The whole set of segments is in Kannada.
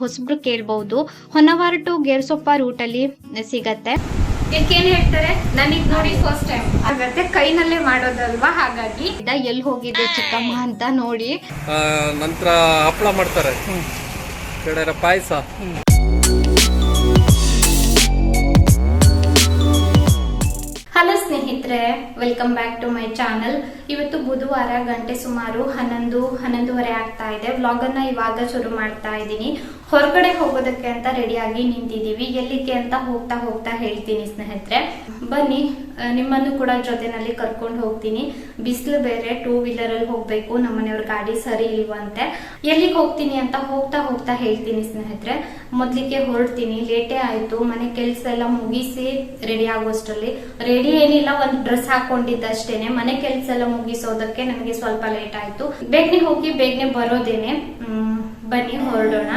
ಹೊಸಬ್ರು ಕೇಳಬಹುದು. ಹೊನ್ನವಾರ ಟು ಗೇರ್ಸೊಪ್ಪ ರೂಟ್ ಅಲ್ಲಿ ಸಿಗತ್ತೆ. ಏನ್ ಹೇಳ್ತಾರೆ, ನನಗ್ ನೋಡಿ ಫಸ್ಟ್ ಟೈಮ್ ಆಗತ್ತೆ, ಕೈನಲ್ಲೇ ಮಾಡೋದಲ್ವಾ, ಹಾಗಾಗಿ ಎಲ್ಲಿ ಹೋಗಿದೆ ಚಿಕ್ಕಮ್ಮ ಅಂತ ನೋಡಿ ನಂತರ ಹಪ್ಪಳ ಮಾಡ್ತಾರೆ, ಕಡೆ ಪಾಯಸ. ಹಲೋ ಸ್ನೇಹಿತರೆ, welcome back to my channel. ಇವತ್ತು ಬುಧವಾರ, ಗಂಟೆ ಸುಮಾರು 11:30 ಆಗ್ತಾ ಇದೆ. ವ್ಲಾಗ್ ಅನ್ನ ಇವಾಗ ಶುರು ಮಾಡ್ತಾ ಇದ್ದೀನಿ. ಹೊರಗಡೆ ಹೋಗೋದಕ್ಕೆ ಅಂತ ರೆಡಿಯಾಗಿ ನಿಂತಿದ್ದೀವಿ. ಎಲ್ಲಿಗೆ ಅಂತ ಹೋಗ್ತಾ ಹೇಳ್ತೀನಿ ಸ್ನೇಹಿತರೆ. ಬನ್ನಿ, ನಿಮ್ಮನ್ನು ಕೂಡ ಜೊತೆನಲ್ಲಿ ಕರ್ಕೊಂಡು ಹೋಗ್ತೀನಿ. ಬಿಸಿಲು ಬೇರೆ, 2 ವೀಲರ್ ಅಲ್ಲಿ ಹೋಗ್ಬೇಕು. ನಮ್ಮನೆಯವ್ರ ಗಾಡಿ ಸರಿ ಇಲ್ವಂತೆ. ಎಲ್ಲಿಗೆ ಹೋಗ್ತೀನಿ ಅಂತ ಹೋಗ್ತಾ ಹೇಳ್ತೀನಿ ಸ್ನೇಹಿತರೆ. ಮೊದ್ಲಿಗೆ ಹೊರಡ್ತೀನಿ, ಲೇಟೇ ಆಯ್ತು. ಮನೆ ಕೆಲಸ ಎಲ್ಲ ಮುಗಿಸಿ ರೆಡಿ ಆಗೋಷ್ಟರಲ್ಲಿ, ರೆಡಿ ಏನಿಲ್ಲ, ಒಂದು ಡ್ರೆಸ್ ಹಾಕೊಂಡಿದ್ದಷ್ಟೇನೆ. ಮನೆ ಕೆಲಸ ಎಲ್ಲ ಮುಗಿಸೋದಕ್ಕೆ ನನಗೆ ಸ್ವಲ್ಪ ಲೇಟ್ ಆಯ್ತು. ಬೇಗನೆ ಹೋಗಿ ಬೇಗನೆ ಬರೋದೇನೆ. ಬನ್ನಿ ಹೊರಡೋಣ.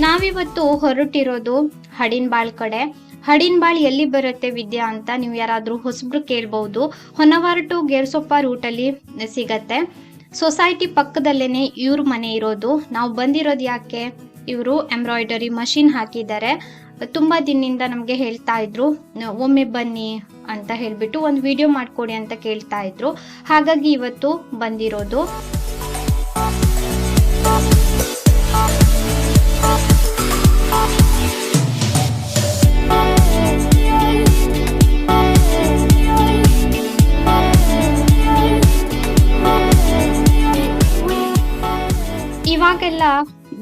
ನಾವಿವತ್ತು ಹೊರಟಿರೋದು ಹಡಿನ್ಬಾಳ್ ಕಡೆ. ಹಡಿನ್ಬಾಳ್ ಎಲ್ಲಿ ಬರುತ್ತೆ ವಿದ್ಯಾ ಅಂತ ನೀವು ಯಾರಾದ್ರೂ ಹೊಸಬ್ರು ಕೇಳಬಹುದು. ಹೊನ್ನವಾರ ಟು ಗೇರ್ಸೊಪ್ಪ ರೂಟ್ ಅಲ್ಲಿ ಸಿಗತ್ತೆ. ಸೊಸೈಟಿ ಪಕ್ಕದಲ್ಲೇನೆ ಇವ್ರ ಮನೆ ಇರೋದು. ನಾವು ಬಂದಿರೋದು ಯಾಕೆ, ಇವರು ಎಂಬ್ರಾಯ್ಡರಿ ಮಷಿನ್ ಹಾಕಿದ್ದಾರೆ. ತುಂಬಾ ದಿನದಿಂದ ನಮ್ಗೆ ಹೇಳ್ತಾ ಇದ್ರು, ಒಮ್ಮೆ ಬನ್ನಿ ಅಂತ ಹೇಳ್ಬಿಟ್ಟು ಒಂದು ವಿಡಿಯೋ ಮಾಡ್ಕೊಡಿ ಅಂತ ಕೇಳ್ತಾ ಇದ್ರು. ಹಾಗಾಗಿ ಇವತ್ತು ಬಂದಿರೋದು. ಇವಾಗೆಲ್ಲ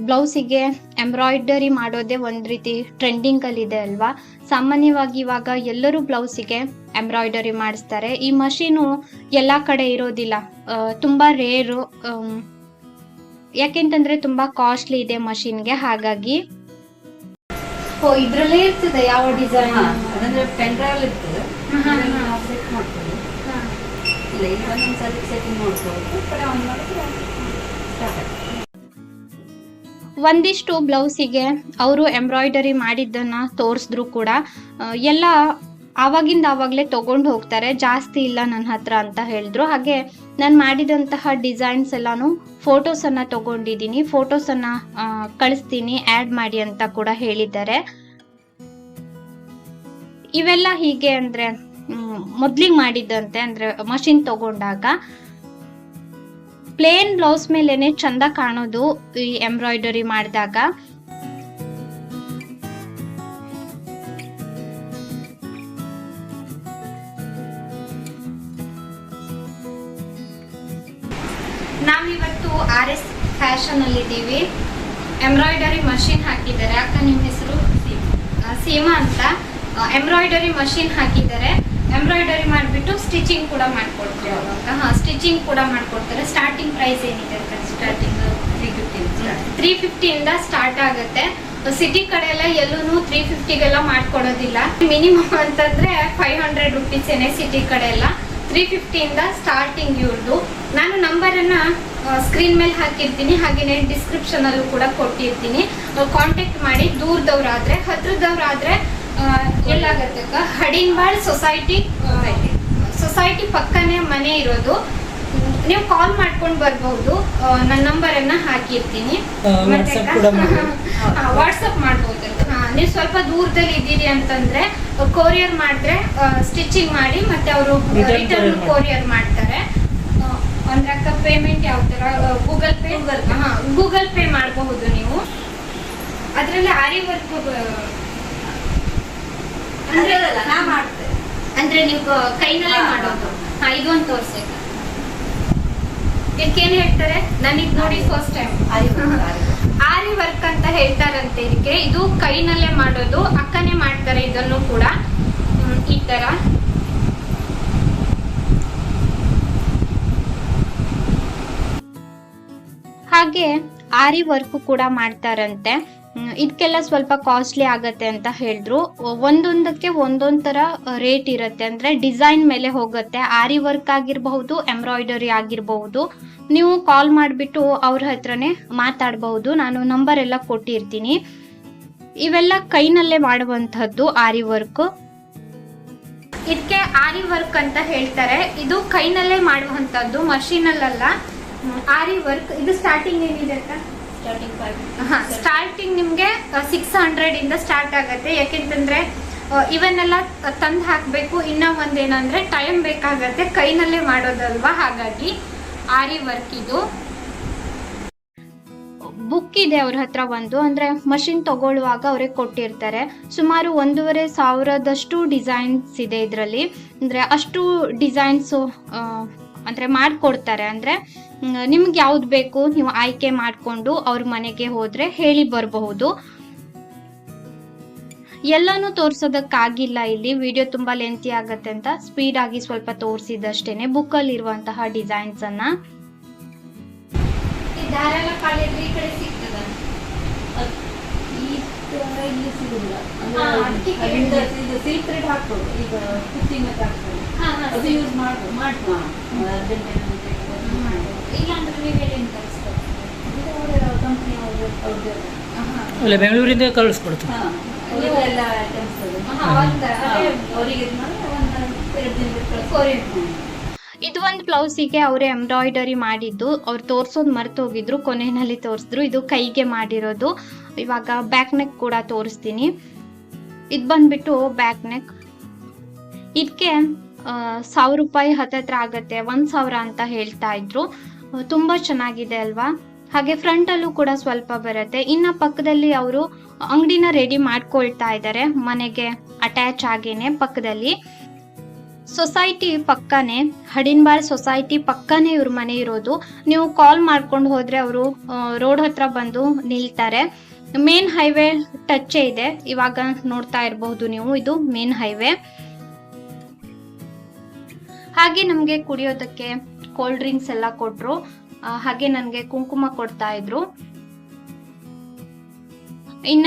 ಬ್ಲೌಸಿಗೆ ಎಂಬ್ರಾಯ್ಡರಿ ಮಾಡೋದೇ ಒಂದ್ ರೀತಿ ಟ್ರೆಂಡಿಂಗ್ ಅಲ್ಲಿ ಇದೆ ಅಲ್ವಾ. ಸಾಮಾನ್ಯವಾಗಿ ಇವಾಗ ಎಲ್ಲರೂ ಬ್ಲೌಸಿಗೆ ಎಂಬ್ರಾಯ್ಡರಿ ಮಾಡಿಸ್ತಾರೆ. ಈ ಮಷೀನು ಎಲ್ಲಾ ಕಡೆ ಇರೋದಿಲ್ಲ, ತುಂಬಾ ರೇರು. ಯಾಕೆಂತಂದ್ರೆ ತುಂಬಾ ಕಾಸ್ಟ್ಲಿ ಇದೆ ಮಷೀನ್ಗೆ. ಹಾಗಾಗಿ ಇದ್ರಲ್ಲೇ ಇರ್ತದೆ ಯಾವ ಡಿಸೈನ್ ಅದಂದ್ರೆ ಪೆನ್ ಡ್ರೈವ್ ಇರ್ತದೆ, ಸೆಟ್ ಮಾಡ್ಕೊಳ್ಳಿ. ಇಲ್ಲ ಈಗ ಒಂದೊಂದ್ಸರಿ ಸೆಟ್ಟಿಂಗ್ ಮಾಡ್ಕೊಳ್ಳೋದು, ಕಡೆ ಆನ್ ಮಾಡಿದ್ರೆ ಸ್ಟಾರ್ಟ್ ಆಗ್ತದೆ. ಒಂದಿಷ್ಟು ಬ್ಲೌಸಿಗೆ ಅವರು ಎಂಬ್ರಾಯ್ಡರಿ ಮಾಡಿದ್ದನ್ನ ತೋರಿಸಿದ್ರು ಕೂಡ ಎಲ್ಲ ಆವಾಗ್ಲೇ ತಗೊಂಡು ಹೋಗ್ತಾರೆ. ಜಾಸ್ತಿ ಇಲ್ಲ ನನ್ನ ಹತ್ರ ಅಂತ ಹೇಳಿದ್ರು. ಹಾಗೆ ನಾನು ಮಾಡಿದಂತಹ ಡಿಸೈನ್ಸ್ ಎಲ್ಲಾನು ಫೋಟೋಸ್ ಅನ್ನ ತಗೊಂಡಿದ್ದೀನಿ. ಫೋಟೋಸ್ ಅನ್ನ ಕಳಿಸ್ತೀನಿ, ಆಡ್ ಮಾಡಿ ಅಂತ ಕೂಡ ಹೇಳಿದ್ದಾರೆ. ಇವೆಲ್ಲ ಹೀಗೆ ಅಂದ್ರೆ ಮೊದ್ಲಿಗೆ ಮಾಡಿದ್ದಂತೆ, ಅಂದ್ರೆ ಮಷಿನ್ ತಗೊಂಡಾಗ ಪ್ಲೇನ್ ಬ್ಲೌಸ್ ಮೇಲೆನೆ ಚಂದ ಕಾಣೋದು ಈ ಎಂಬ್ರಾಯ್ಡರಿ ಮಾಡಿದಾಗ. ನಾವಿವತ್ತು RS ಫ್ಯಾಷನ್ ಅಲ್ಲಿ ಇದ್ದೀವಿ. ಎಂಬ್ರಾಯ್ಡರಿ ಮಷಿನ್ ಹಾಕಿದ್ದಾರೆ. ಅಕ್ಕ, ನಿಮ್ಮ ಹೆಸರು? ಸೀಮಾ ಅಂತ. ಎಂಬ್ರಾಯ್ಡರಿ ಮಷಿನ್ ಹಾಕಿದ್ದಾರೆ. ಎಂಬ್ರಾಯ್ಡರಿ ಮಾಡಿಬಿಟ್ಟು ಸ್ಟಿಚಿಂಗ್ ಕೂಡ ಮಾಡ್ಕೊಡ್ತಾರೆ ಅಕ್ಕ. ಸ್ಟಿಚಿಂಗ್ ಕೂಡ ಮಾಡ್ಕೊಡ್ತಾರೆ. ಸ್ಟಾರ್ಟಿಂಗ್ ಪ್ರೈಸ್ ಏನಿದೆ ಅಂತ? ಸ್ಟಾರ್ಟಿಂಗ್ 350 ಇಂದ ಸ್ಟಾರ್ಟ್ ಆಗುತ್ತೆ. ಸಿಟಿ ಕಡೆ ಎಲ್ಲ ಎಲ್ಲೂ 350ಗೆಲ್ಲ ಮಾಡ್ಕೊಡೋದಿಲ್ಲ. ಮಿನಿಮಮ್ ಅಂತಂದ್ರೆ 500 ರುಪೀಸ್ ಏನೇ ಸಿಟಿ ಕಡೆ ಎಲ್ಲ. 350 ಇಂದ ಸ್ಟಾರ್ಟಿಂಗ್ ಇವ್ರದ್ದು. ನಾನು ನಂಬರ್ ಅನ್ನ ಸ್ಕ್ರೀನ್ ಮೇಲೆ ಹಾಕಿರ್ತೀನಿ, ಹಾಗೇನೆ ಡಿಸ್ಕ್ರಿಪ್ಷನ್ ಅಲ್ಲೂ ಕೂಡ ಕೊಟ್ಟಿರ್ತೀನಿ. ಕಾಂಟ್ಯಾಕ್ಟ್ ಮಾಡಿ. ದೂರದವ್ರಾದ್ರೆ, ಹತ್ರದವ್ರಾದ್ರೆ ಎಲ್ಲಾಗತ್ತೆ ಅಕ್ಕ? ಹಡಿನ್ಬಾಳ್ ಸೊಸೈಟಿ ಪಕ್ಕನೇ ಮನೆ ಇರೋದು. ನೀವು ಕಾಲ್ ಮಾಡ್ಕೊಂಡು ಬರ್ಬಹುದು. ನನ್ನ ನಂಬರ್ ಅನ್ನ ಹಾಕಿರ್ತೀನಿ. ವಾಟ್ಸಪ್ ಮಾಡ್ಬೋದು. ನೀವು ಸ್ವಲ್ಪ ದೂರದಲ್ಲಿ ಇದ್ದೀರಿ ಅಂತಂದ್ರೆ ಕೊರಿಯರ್ ಮಾಡಿದ್ರೆ ಸ್ಟಿಚಿಂಗ್ ಮಾಡಿ ಮತ್ತೆ ಅವರು ರಿಟರ್ನ್ ಕೊರಿಯರ್ ಮಾಡ್ತಾರೆ. ಅಂದ್ರೆ ಅಕ್ಕ, ಪೇಮೆಂಟ್ ಯಾವ ತರ? ಗೂಗಲ್ ಪೇ ಮಾಡಬಹುದು ನೀವು. ಅದ್ರಲ್ಲಿ ಆರಿ ವರ್ಕ್ ಅಂದ್ರೆ ನೀವು ಕೈನಲ್ಲೇ ಮಾಡೋದು. ಇದೊಂದು ತೋರ್ಸಿ. ಇದಕ್ಕೇನ್ ಹೇಳ್ತಾರೆ, ನನಗ್ ನೋಡಿ ಫಸ್ಟ್ ಟೈಮ್ ಆರಿ ವರ್ಕ್ ಅಂತ ಹೇಳ್ತಾರಂತೆ ಇದಕ್ಕೆ. ಇದು ಕೈನಲ್ಲೇ ಮಾಡೋದು. ಅಕ್ಕನೇ ಮಾಡ್ತಾರೆ ಇದನ್ನು ಕೂಡ. ಈ ತರ ಹಾಗೆ ಆರಿ ವರ್ಕ್ ಕೂಡ ಮಾಡ್ತಾರಂತೆ. ಇದಕ್ಕೆಲ್ಲ ಸ್ವಲ್ಪ ಕಾಸ್ಟ್ಲಿ ಆಗತ್ತೆ ಅಂತ ಹೇಳಿದ್ರು. ಒಂದೊಂದಕ್ಕೆ ಒಂದೊಂದ್ ತರ ರೇಟ್ ಇರುತ್ತೆ, ಅಂದ್ರೆ ಡಿಸೈನ್ ಮೇಲೆ ಹೋಗುತ್ತೆ. ಆರಿ ವರ್ಕ್ ಆಗಿರಬಹುದು, ಎಂಬ್ರಾಯ್ಡರಿ ಆಗಿರಬಹುದು. ನೀವು ಕಾಲ್ ಮಾಡಿಬಿಟ್ಟು ಅವ್ರ ಹತ್ರನೇ ಮಾತಾಡಬಹುದು. ನಾನು ನಂಬರ್ ಎಲ್ಲ ಕೊಟ್ಟಿರ್ತೀನಿ. ಇವೆಲ್ಲ ಕೈನಲ್ಲೇ ಮಾಡುವಂತಹದ್ದು ಆರಿ ವರ್ಕ್. ಇದಕ್ಕೆ ಆರಿ ವರ್ಕ್ ಅಂತ ಹೇಳ್ತಾರೆ. ಇದು ಕೈನಲ್ಲೇ ಮಾಡುವಂತದ್ದು, ಮಷೀನಲ್ಲ. ಆರಿ ವರ್ಕ್ ಇದು ಸ್ಟಾರ್ಟಿಂಗ್ ಏನಿದೆ ಅಕ್ಕ? ಸ್ಟಾರ್ಟಿಂಗ್ ನಿಮ್ಗೆ 600 ಇಂದ ಸ್ಟಾರ್ಟ್ ಆಗತ್ತೆ. ಯಾಕೆಂತಂದ್ರೆ ಇವನ್ನೆಲ್ಲ ತಂದು ಹಾಕ್ಬೇಕು. ಇನ್ನ ಒಂದೇನಂದ್ರೆ ಟೈಮ್ ಬೇಕಾಗತ್ತೆ, ಕೈನಲ್ಲೇ ಮಾಡೋದಲ್ವಾ, ಹಾಗಾಗಿ ಆರಿ ವರ್ಕ್ ಇದು. ಬುಕ್ ಇದೆ ಅವ್ರ ಹತ್ರ ಒಂದು, ಅಂದ್ರೆ ಮಷಿನ್ ತಗೊಳ್ಳುವಾಗ ಅವರೇ ಕೊಟ್ಟಿರ್ತಾರೆ. ಸುಮಾರು 1,500 ಡಿಸೈನ್ಸ್ ಇದೆ ಇದರಲ್ಲಿ. ಅಂದ್ರೆ ಅಷ್ಟು ಡಿಸೈನ್ಸ್ ಅಂದ್ರೆ ಮಾಡ್ಕೊಡ್ತಾರೆ. ಅಂದ್ರೆ ನಿಮ್ಗೆ ಯಾವ್ದು ಬೇಕು ನೀವು ಆಯ್ಕೆ ಮಾಡ್ಕೊಂಡು ಅವ್ರ ಮನೆಗೆ ಹೋದ್ರೆ ಹೇಳಿ ಬರಬಹುದು. ಎಲ್ಲಾನು ತೋರ್ಸೋದಕ್ಕಾಗಿಲ್ಲ, ಇಲ್ಲಿ ವಿಡಿಯೋ ತುಂಬಾ ಲೆಂತಿ ಆಗತ್ತೆ ಅಂತ ಸ್ಪೀಡ್ ಆಗಿ ಸ್ವಲ್ಪ ತೋರಿಸಿದಷ್ಟೇನೆ ಬುಕ್ ಅಲ್ಲಿ ಇರುವಂತಹ ಡಿಸೈನ್ಸ್ ಅನ್ನ. ಈ ದಾರ ಎಲ್ಲ ಕಾಲಿದ್ರೆ ಈ ಕಡೆ ಸಿಗ್ತದ? ಇಲ್ಲಿ ಸಿಗುದಿಲ್ಲ. ಅದಕ್ಕೆ ಸಿಲ್ಕ್ ಥ್ರೆಡ್ ಹಾಕ್ಬೋದು. ಈಗ ಕುಚ್ಚಿ ಮತ್ತೆ ಹಾಕ್ಬೋದು. ಅದು ಯೂಸ್ ಮಾಡ್ಬೋದು. ಇಲ್ಲ ಅಂದ್ರೆ ನೀವು ಎಲ್ಲಿಂದ ಕಳಿಸ್ಬೋದು? ಕಂಪ್ನಿ ಅವ್ರದ್ದು ಅಲ್ಲ, ಬೆಂಗಳೂರಿಂದ ಕಳಿಸ್ಕೊಡ್ತು. ಎಲ್ಲ ಐಟಮ್ಸ್ ಅವರಿಗೆ ಇದು ಒಂದು ಬ್ಲೌಸಿಗೆ ಅವರೇ ಎಂಬ್ರಾಯ್ಡರಿ ಮಾಡಿದ್ದು. ಅವ್ರು ತೋರ್ಸೋದು ಮರ್ತೋಗಿದ್ರು, ಕೊನೆಯಲ್ಲಿ ತೋರಿಸಿದ್ರು. ಇದು ಕೈಗೆ ಮಾಡಿರೋದು. ಇವಾಗ ಬ್ಯಾಕ್ ನೆಕ್ ಕೂಡ ತೋರಿಸ್ತೀನಿ. ಇದು ಬಂದ್ಬಿಟ್ಟು ಬ್ಯಾಕ್ ನೆಕ್. ಇದಕ್ಕೆ 1,000 ರೂಪಾಯಿ ಹತ್ತತ್ರ ಆಗತ್ತೆ, 1,000 ಅಂತ ಹೇಳ್ತಾ ಇದ್ರು. ತುಂಬಾ ಚೆನ್ನಾಗಿದೆ ಅಲ್ವಾ? ಹಾಗೆ ಫ್ರಂಟ್ ಅಲ್ಲೂ ಕೂಡ ಸ್ವಲ್ಪ ಬರುತ್ತೆ. ಇನ್ನ ಪಕ್ಕದಲ್ಲಿ ಅವರು ಅಂಗಡಿನ ರೆಡಿ ಮಾಡ್ಕೊಳ್ತಾ ಇದ್ದಾರೆ, ಮನೆಗೆ ಅಟ್ಯಾಚ್ ಆಗೇನೆ ಪಕ್ಕದಲ್ಲಿ. ಸೊಸೈಟಿ ಪಕ್ಕನೆ, ಹಡಿನ್ಬಾಳ್ ಸೊಸೈಟಿ ಪಕ್ಕನೆ ಇವ್ರ ಮನೆ ಇರೋದು. ನೀವು ಕಾಲ್ ಮಾಡ್ಕೊಂಡು ಹೋದ್ರೆ ಅವರು ರೋಡ್ ಹತ್ರ ಬಂದು ನಿಲ್ತಾರೆ. ಮೇನ್ ಹೈವೇ ಟಚ್ ಇದೆ. ಇವಾಗ ನೋಡ್ತಾ ಇರಬಹುದು ನೀವು, ಇದು ಮೇನ್ ಹೈವೇ. ಹಾಗೆ ನಮ್ಗೆ ಕುಡಿಯೋದಕ್ಕೆ ಕೋಲ್ಡ್ ಡ್ರಿಂಕ್ಸ್ ಎಲ್ಲ ಕೊಟ್ರು. ಹಾಗೆ ನನ್ಗೆ ಕುಂಕುಮ ಕೊಡ್ತಾ ಇದ್ರು. ಇನ್ನ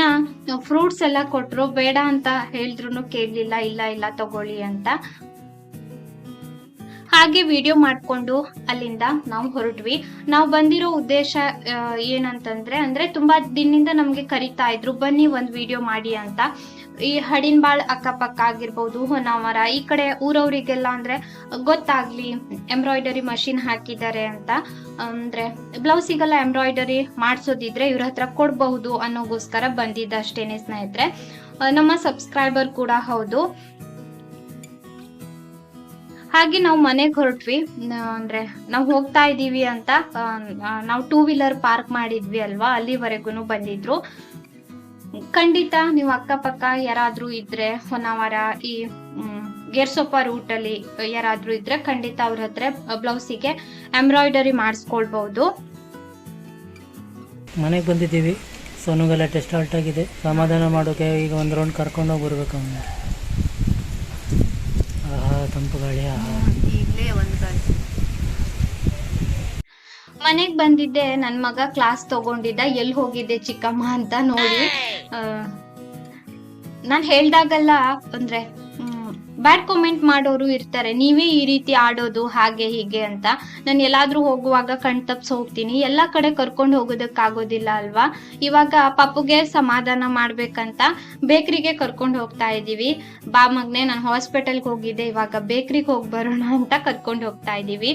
ಫ್ರೂಟ್ಸ್ ಎಲ್ಲ ಕೊಟ್ರು. ಬೇಡ ಅಂತ ಹೇಳಿದ್ರು ಕೇಳಲಿಲ್ಲ, ಇಲ್ಲ ತಗೊಳ್ಳಿ ಅಂತ. ಹಾಗೆ ವಿಡಿಯೋ ಮಾಡ್ಕೊಂಡು ಅಲ್ಲಿಂದ ನಾವು ಹೊರಟ್ವಿ. ನಾವು ಬಂದಿರೋ ಉದ್ದೇಶ ಏನಂತಂದ್ರೆ, ಅಂದ್ರೆ ತುಂಬಾ ದಿನದಿಂದ ನಮ್ಗೆ ಕರಿತಾ ಇದ್ರು, ಬನ್ನಿ ಒಂದ್ ವಿಡಿಯೋ ಮಾಡಿ ಅಂತ. ಈ ಹಡಿನ್ಬಾಳ್ ಅಕ್ಕಪಕ್ಕ ಆಗಿರ್ಬೋದು, ಹೊನ್ನಾವರ ಈ ಕಡೆ ಊರವರಿಗೆಲ್ಲ ಅಂದ್ರೆ ಗೊತ್ತಾಗ್ಲಿ ಎಂಬ್ರಾಯ್ಡರಿ ಮಷಿನ್ ಹಾಕಿದ್ದಾರೆ ಅಂತ. ಅಂದ್ರೆ ಬ್ಲೌಸಿಗೆಲ್ಲ ಎಂಬ್ರಾಯ್ಡರಿ ಮಾಡ್ಸೋದಿದ್ರೆ ಇವ್ರ ಹತ್ರ ಕೊಡ್ಬಹುದು ಅನ್ನೋಗೋಸ್ಕರ ಬಂದಿದ್ದಷ್ಟೇನೆ ಸ್ನೇಹಿತರೆ. ನಮ್ಮ ಸಬ್ಸ್ಕ್ರೈಬರ್ ಕೂಡ ಹೌದು. ಹಾಗೆ ನಾವು ಮನೆಗೆ ಹೊರಟ್ವಿ. ಅಂದ್ರೆ ನಾವು ಹೋಗ್ತಾ ಇದೀವಿ ಅಂತ ನಾವು 2 ವೀಲರ್ ಪಾರ್ಕ್ ಮಾಡಿದ್ವಿ ಅಲ್ವಾ, ಅಲ್ಲಿವರೆಗೂ ಬಂದಿದ್ರು. ಖಂಡಿತ ನೀವು ಅಕ್ಕಪಕ್ಕ ಯಾರಾದ್ರೂ ಇದ್ರೆ, ಹೊನ್ನಾವರ ಈ ಗೇರ್ಸೊಪ್ಪ ರೂಟ್ ಅಲ್ಲಿ ಯಾರಾದ್ರೂ ಇದ್ರೆ ಖಂಡಿತ ಅವ್ರ ಹತ್ರ ಬ್ಲೌಸಿಗೆ ಎಂಬ್ರಾಯ್ಡರಿ ಮಾಡಿಸ್ಕೊಳ್ಬಹುದು. ಮನೆಗೆ ಬಂದಿದ್ದೀವಿ. ಸೋನುಗೆಲ್ಲ ಟೆಸ್ಟ್ ಸ್ಟಾರ್ಟ್ ಆಗಿದೆ. ಸಮಾಧಾನ ಮಾಡೋಕೆ ಈಗ ಒಂದು ರೌಂಡ್ ಕರ್ಕೊಂಡು ಹೋಗಿ ಬರ್ಬೇಕು ಅವನು. ತಂಪು ಗಾಳಿ. ಮನೆಗ್ ಬಂದಿದ್ದೆ, ನನ್ ಮಗ ಕ್ಲಾಸ್ ತಗೊಂಡಿದ್ದ. ಎಲ್ಲಿ ಹೋಗಿದ್ದೆ ಚಿಕ್ಕಮ್ಮ ಅಂತ ನೋಡಿ. ನಾನ್ ಹೇಳ್ದಾಗಲ್ಲ ಅಂದ್ರೆ ಬ್ಯಾಡ್ ಕಾಮೆಂಟ್ ಮಾಡೋರು ಇರ್ತಾರೆ, ನೀವೇ ಈ ರೀತಿ ಆಡೋದು ಹಾಗೆ ಹೀಗೆ ಅಂತ. ನಾನು ಎಲ್ಲಾದ್ರೂ ಹೋಗುವಾಗ ಕಣ್ ತಪ್ಸ್ ಹೋಗ್ತೀನಿ. ಎಲ್ಲಾ ಕಡೆ ಕರ್ಕೊಂಡು ಹೋಗೋದಕ್ಕಾಗೋದಿಲ್ಲ ಅಲ್ವಾ. ಇವಾಗ ಪಾಪುಗೆ ಸಮಾಧಾನ ಮಾಡ್ಬೇಕಂತ ಬೇಕ್ರಿಗೆ ಕರ್ಕೊಂಡು ಹೋಗ್ತಾ ಇದೀವಿ. ಬಾ ಮಗ್ನೆ, ನಾನು ಹಾಸ್ಪಿಟಲ್ಗೆ ಹೋಗಿದ್ದೆ, ಇವಾಗ ಬೇಕ್ರಿಗೆ ಹೋಗಿ ಬರೋಣ ಅಂತ ಕರ್ಕೊಂಡು ಹೋಗ್ತಾ ಇದೀವಿ.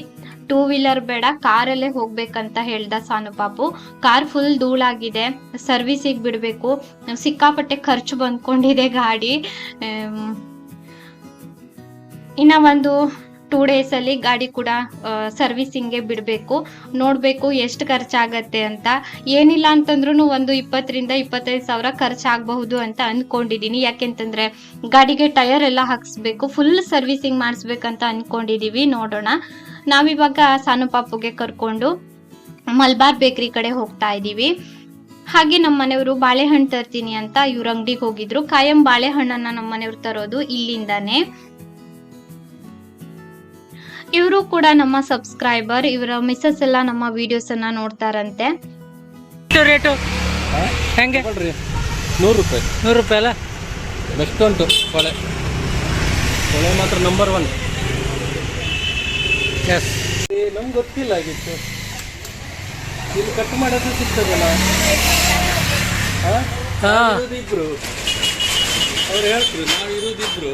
2 ವೀಲರ್ ಬೇಡ, ಕಾರಲ್ಲೇ ಹೋಗ್ಬೇಕಂತ ಹೇಳ್ದ ಸಾನು ಪಾಪು. ಕಾರ್ ಫುಲ್ ಧೂಳಾಗಿದೆ, ಸರ್ವಿಸಿಗೆ ಬಿಡ್ಬೇಕು. ಸಿಕ್ಕಾಪಟ್ಟೆ ಖರ್ಚು ಬಂದ್ಕೊಂಡಿದೆ ಗಾಡಿ. ಇನ್ನ ಒಂದು 2 ಡೇಸ್ ಅಲ್ಲಿ ಗಾಡಿ ಕೂಡ ಸರ್ವಿಸಿಂಗ್ಗೆ ಬಿಡ್ಬೇಕು. ನೋಡ್ಬೇಕು ಎಷ್ಟು ಖರ್ಚಾಗತ್ತೆ ಅಂತ. ಏನಿಲ್ಲ ಅಂತಂದ್ರೂ ಒಂದು 20,000 ರಿಂದ 25,000 ಸಾವಿರ ಖರ್ಚಾಗಬಹುದು ಅಂತ ಅನ್ಕೊಂಡಿದೀನಿ. ಯಾಕೆಂತಂದ್ರೆ ಗಾಡಿಗೆ ಟೈರ್ ಎಲ್ಲ ಹಾಕ್ಸ್ಬೇಕು, ಫುಲ್ ಸರ್ವಿಸಿಂಗ್ ಮಾಡಿಸ್ಬೇಕಂತ ಅನ್ಕೊಂಡಿದೀವಿ. ನೋಡೋಣ. ನಾವಿವಾಗ ಸಾನು ಪಾಪುಗೆ ಕರ್ಕೊಂಡು ಮಲ್ಬಾರ್ ಬೇಕರಿ ಕಡೆ ಹೋಗ್ತಾ ಇದೀವಿ. ಹಾಗೆ ನಮ್ಮ ಮನೆಯವರು ಬಾಳೆಹಣ್ಣು ತರ್ತೀನಿ ಅಂತ ಇವ್ರ ಅಂಗಡಿಗೆ ಹೋಗಿದ್ರು. ಕಾಯಂ ಬಾಳೆಹಣ್ಣನ್ನ ನಮ್ಮ ಮನೆಯವ್ರು ತರೋದು ಇಲ್ಲಿಂದಾನೆ. ಇವರು ಕೂಡ ನಮ್ಮ ಸಬ್ಸ್ಕ್ರೈಬರ್. ಇವರ ಮಿಸಸ್ ಎಲ್ಲ ನಮ್ಮ ವಿಡಿಯೋಸ್ ಅನ್ನ ನೋಡ್ತಾರಂತೆ. ರೇಟು ಹೆಂಗೆ ತಗೊಳ್ರಿ 100 ರೂಪಾಯಿ. 100 ರೂಪಾಯಿ ಅಲ್ಲ? ಬೆಸ್ಟ್ ಉಂಟು ಕೊಳೆ ಮಾತ್ರ ನಂಬರ್ 1. ಎಸ್. ನಮ್ಗೆ ಗೊತ್ತಿಲ್ಲ ಆಗಿತ್ತು. ಇಲ್ಲಿ ಕಟ್ ಮಾಡೋದು ಸಿಗ್ತದಲ್ಲ. ಇಬ್ರು ಅವ್ರು ಹೇಳ್ತಾರೆ ನಾವು ಇರೋದಿಬ್ರು.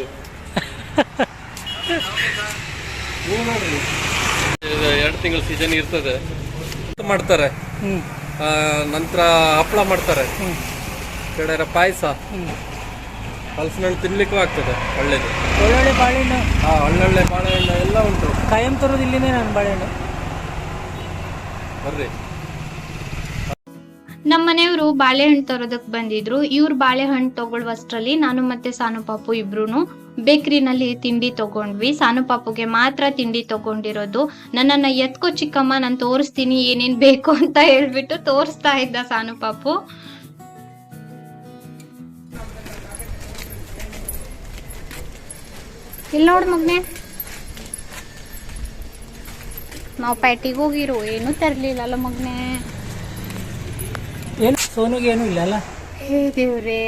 ನೀವು ನೋಡ್ರಿ 2 ತಿಂಗಳು ಸೀಸನ್ ಇರ್ತದೆ ಮಾಡ್ತಾರೆ. ನಂತರ ಹಪ್ಪಳ ಮಾಡ್ತಾರೆ. ಕಡೆ ಪಾಯಸ, ಹಲಸಿನ ಹಣ್ಣು ತಿನ್ಲಿಕ್ಕೂ ಆಗ್ತದೆ. ಒಳ್ಳೇದು. ಒಳ್ಳೊಳ್ಳೆ ಬಾಳೆಹಣ್ಣು. ಒಳ್ಳೊಳ್ಳೆ ಬಾಳೆಹಣ್ಣು ಎಲ್ಲ ಉಂಟು. ಕಾಯಂ ತರೋದು ಇಲ್ಲಿಂದೇ ನಾನು ಬಾಳೆಹಣ್ಣು. ಬರ್ರಿ. ನಮ್ಮ ಮನೆಯವರು ಬಾಳೆಹಣ್ಣು ತರೋದಕ್ಕೆ ಬಂದಿದ್ರು. ಇವ್ರು ಬಾಳೆಹಣ್ಣು ತಗೊಳ್ಳುವಷ್ಟರಲ್ಲಿ ನಾನು ಮತ್ತೆ ಸಾನು ಪಾಪು ಇಬ್ರು ಬೇಕ್ರಿನಲ್ಲಿ ತಿಂಡಿ ತಗೊಂಡ್ವಿ. ಸಾನು ಪಾಪುಗೆ ಮಾತ್ರ ತಿಂಡಿ ತಗೊಂಡಿರೋದು. ನನ್ನನ್ನ ಎತ್ಕೋ ಚಿಕ್ಕಮ್ಮ, ನಾನು ತೋರಿಸ್ತೀನಿ ಏನೇನ್ ಬೇಕು ಅಂತ ಹೇಳ್ಬಿಟ್ಟು ತೋರಿಸ್ತಾ ಇದ್ದ ಸಾನು ಪಾಪು. ಇಲ್ಲಿ ನೋಡ್ ಮಗ್ನೆ, ನಾವು ಪ್ಯಾಟಿಗೆ ಹೋಗಿರು ಏನು ತರ್ಲಿಲ್ಲ ಮಗ್ನೆ. ಏನು ಸೋನುಗೆ ಏನು ಇಲ್ಲ ಅಲ್ಲ? ದೇವ್ರೇ.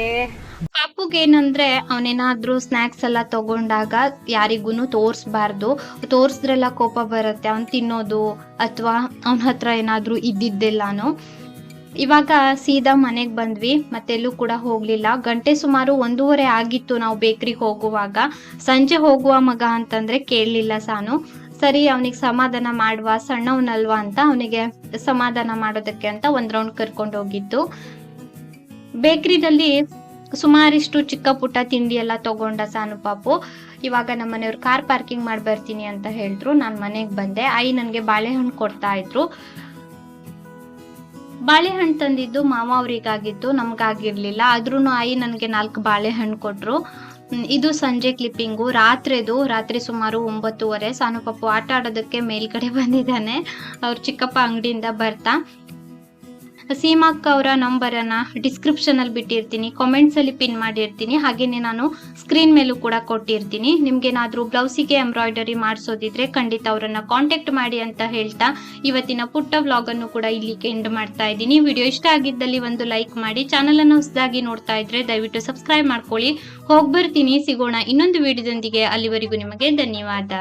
ಪಾಪುಗೇನಂದ್ರೆ ಅವನೇನಾದ್ರೂ ಸ್ನಾಕ್ಸ್ ಎಲ್ಲ ತಗೊಂಡಾಗ ಯಾರಿಗೂ ತೋರಿಸ್ಬಾರ್ದು. ತೋರಿಸಿದ್ರೆಲ್ಲ ಕೋಪ ಬರುತ್ತೆ. ಅವ್ನು ತಿನ್ನೋದು ಅಥವಾ ಅವನ ಹತ್ರ ಏನಾದ್ರೂ ಇದ್ದಿದ್ದೆಲ್ಲಾನು. ಇವಾಗ ಸೀದಾ ಮನೆಗೆ ಬಂದ್ವಿ, ಮತ್ತೆಲ್ಲೂ ಕೂಡ ಹೋಗ್ಲಿಲ್ಲ. ಗಂಟೆ ಸುಮಾರು 1:30 ಆಗಿತ್ತು ನಾವು ಬೇಕ್ರಿಗೆ ಹೋಗುವಾಗ. ಸಂಜೆ ಹೋಗುವ ಮಗ ಅಂತಂದ್ರೆ ಕೇಳಲಿಲ್ಲ ಸಾನು. ಸರಿ ಅವನಿಗೆ ಸಮಾಧಾನ ಮಾಡುವ, ಸಣ್ಣವನಲ್ವಾ ಅಂತ ಅವನಿಗೆ ಸಮಾಧಾನ ಮಾಡೋದಕ್ಕೆ ಅಂತ ಒಂದ್ ರೌಂಡ್ ಕರ್ಕೊಂಡು ಹೋಗಿದ್ದು. ಬೇಕ್ರಿದಲ್ಲಿ ಸುಮಾರಿಷ್ಟು ಚಿಕ್ಕ ಪುಟ್ಟ ತಿಂಡಿ ಎಲ್ಲ ತಗೊಂಡ ಸಾನು ಪಾಪು. ಇವಾಗ ನಮ್ಮ ಮನೆಯವ್ರು ಕಾರ್ ಪಾರ್ಕಿಂಗ್ ಮಾಡಿ ಬರ್ತೀನಿ ಅಂತ ಹೇಳಿದ್ರು. ನಾನು ಮನೆಗೆ ಬಂದೆ. ಆಯಿ ನನಗೆ ಬಾಳೆಹಣ್ಣು ಕೊಡ್ತಾ ಇದ್ರು. ಬಾಳೆಹಣ್ಣು ತಂದಿದ್ದು ಮಾವ ಅವರಿಗಾಗಿತ್ತು, ನಮ್ಗಾಗಿರ್ಲಿಲ್ಲ. ಆದ್ರೂ ಆಯಿ ನನಗೆ 4 ಬಾಳೆಹಣ್ಣು ಕೊಟ್ರು. ಇದು ಸಂಜೆ ಕ್ಲಿಪ್ಪಿಂಗು. ರಾತ್ರಿ ಸುಮಾರು 9:30. ಸಾನು ಪಾಪು ಆಟ ಆಡೋದಕ್ಕೆ ಮೇಲ್ಗಡೆ ಬಂದಿದ್ದಾನೆ. ಅವ್ರ ಚಿಕ್ಕಪ್ಪ ಅಂಗಡಿಯಿಂದ ಬರ್ತಾ. ಸೀಮಾಕ್ಕ ಅವರ ನಂಬರನ್ನು ಡಿಸ್ಕ್ರಿಪ್ಷನಲ್ಲಿ ಬಿಟ್ಟಿರ್ತೀನಿ, ಕಾಮೆಂಟ್ಸಲ್ಲಿ ಪಿನ್ ಮಾಡಿರ್ತೀನಿ. ಹಾಗೆಯೇ ನಾನು ಸ್ಕ್ರೀನ್ ಮೇಲೂ ಕೂಡ ಕೊಟ್ಟಿರ್ತೀನಿ. ನಿಮ್ಗೇನಾದರೂ ಬ್ಲೌಸಿಗೆ ಎಂಬ್ರಾಯ್ಡರಿ ಮಾಡಿಸೋದಿದ್ರೆ ಖಂಡಿತ ಅವರನ್ನು ಕಾಂಟ್ಯಾಕ್ಟ್ ಮಾಡಿ ಅಂತ ಹೇಳ್ತಾ ಇವತ್ತಿನ ಪುಟ್ಟ ವ್ಲಾಗನ್ನು ಕೂಡ ಇಲ್ಲಿಗೆ ಎಂಡ್ ಮಾಡ್ತಾ ಇದ್ದೀನಿ. ವಿಡಿಯೋ ಇಷ್ಟ ಆಗಿದ್ದಲ್ಲಿ ಒಂದು ಲೈಕ್ ಮಾಡಿ. ಚಾನಲನ್ನು ಹೊಸದಾಗಿ ನೋಡ್ತಾ ಇದ್ರೆ ದಯವಿಟ್ಟು ಸಬ್ಸ್ಕ್ರೈಬ್ ಮಾಡ್ಕೊಳ್ಳಿ. ಹೋಗ್ಬರ್ತೀನಿ, ಸಿಗೋಣ ಇನ್ನೊಂದು ವಿಡಿಯೋದೊಂದಿಗೆ. ಅಲ್ಲಿವರೆಗೂ ನಿಮಗೆ ಧನ್ಯವಾದ.